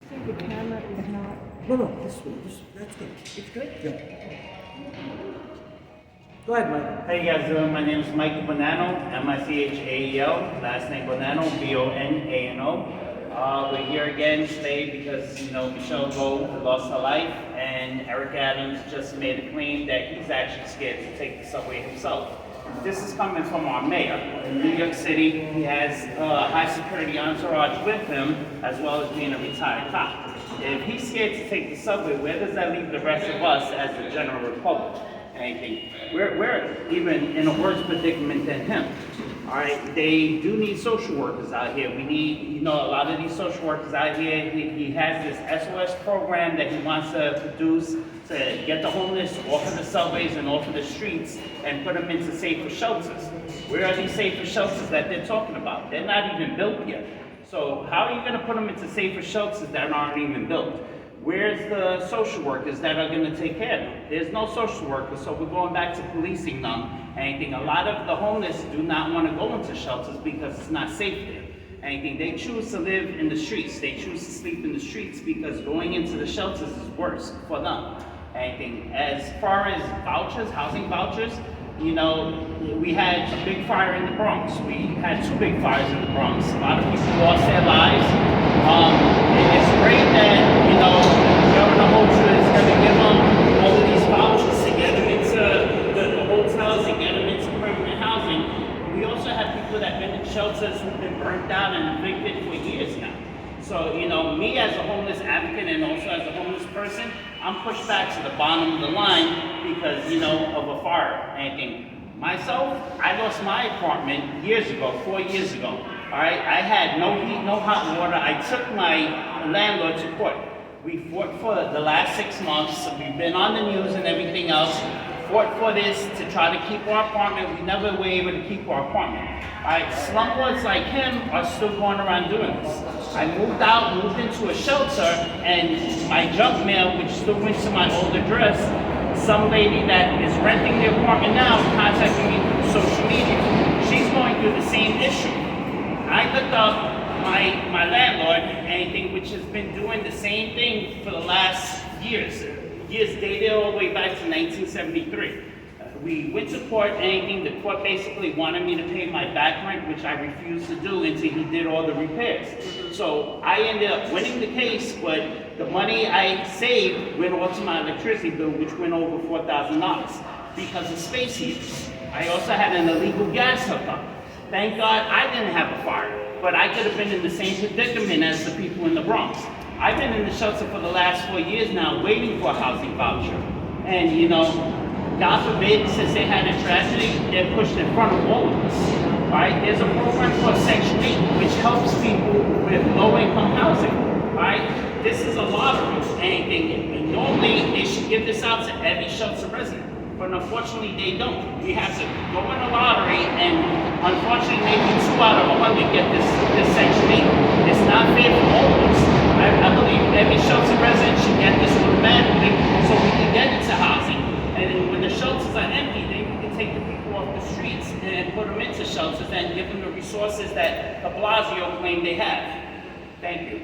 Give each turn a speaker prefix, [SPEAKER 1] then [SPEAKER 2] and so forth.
[SPEAKER 1] The camera is not.
[SPEAKER 2] No, this way, that's good.
[SPEAKER 1] It's good?
[SPEAKER 2] Yeah. Go ahead, Mike.
[SPEAKER 3] How you guys doing? My name is Michael Bonanno, M-I-C-H-A-E-L, last name Bonanno, B-O-N-A-N-O. We're here again today because, Michelle Gold lost her life, and Eric Adams just made a claim that he's actually scared to take the subway himself. This is coming from our mayor. In New York City, he has a high security entourage with him, as well as being a retired cop. If he's scared to take the subway, where does that leave the rest of us as the general public? Anything? We're even in a worse predicament than him. All right, they do need social workers out here. We need, a lot of these social workers out here. He has this SOS program that he wants to produce to get the homeless off of the subways and off of the streets and put them into safer shelters. Where are these safer shelters that they're talking about? They're not even built yet. So how are you going to put them into safer shelters that aren't even built? Where's the social workers that are going to take care of them? There's no social workers, so we're going back to policing them. Anything. A lot of the homeless do not want to go into shelters because it's not safe there. Anything. They choose to live in the streets. They choose to sleep in the streets because going into the shelters is worse for them. Anything. As far as vouchers, housing vouchers, we had a big fire in the Bronx. We had two big fires in the Bronx. A lot of people lost their lives. It's great that, Governor Holter is going to give them all of these vouchers to get them into the hotels and get them into permanent housing. We also have people that have been in shelters who've been burnt out and evicted for years now. So, me as a homeless advocate and also as a homeless person, I'm pushed back to the bottom of the line because, of a fire. Anything. Myself, I lost my apartment years ago, 4 years ago. All right, I had no heat, no hot water. I took my landlord to court. We fought for the last 6 months. We've been on the news and everything else. Fought for this to try to keep our apartment. We never were able to keep our apartment. All right, slumlords like him are still going around doing this. I moved out, moved into a shelter, and my junk mail, which still went to my old address, some lady that is renting the apartment now contacted me through social media. She's going through the same issue. I looked up my landlord, anything, which has been doing the same thing for the last years dated all the way back to 1973. We went to court, anything, the court basically wanted me to pay my back rent, which I refused to do until he did all the repairs. So I ended up winning the case, but the money I saved went off to my electricity bill, which went over $4,000 because of space heaters. I also had an illegal gas hookup. Thank God I didn't have a fire, but I could have been in the same predicament as the people in the Bronx. I've been in the shelter for the last 4 years now, waiting for a housing voucher. And God forbid, since they had a tragedy, they're pushed in front of all of us. All right, there's a program called Section 8, which helps people with low-income housing. All right, this is a lottery. Anything. Normally, they should give this out to every shelter resident. But unfortunately, they don't. We have to go in a lottery, and unfortunately, maybe 2 out of 100 get this Section 8. It's not fair for all of us. I believe every shelter resident should get this automatically so we can get into housing. And when the shelters are empty, then we can take the people off the streets and put them into shelters and give them the resources that de Blasio claimed they have. Thank you.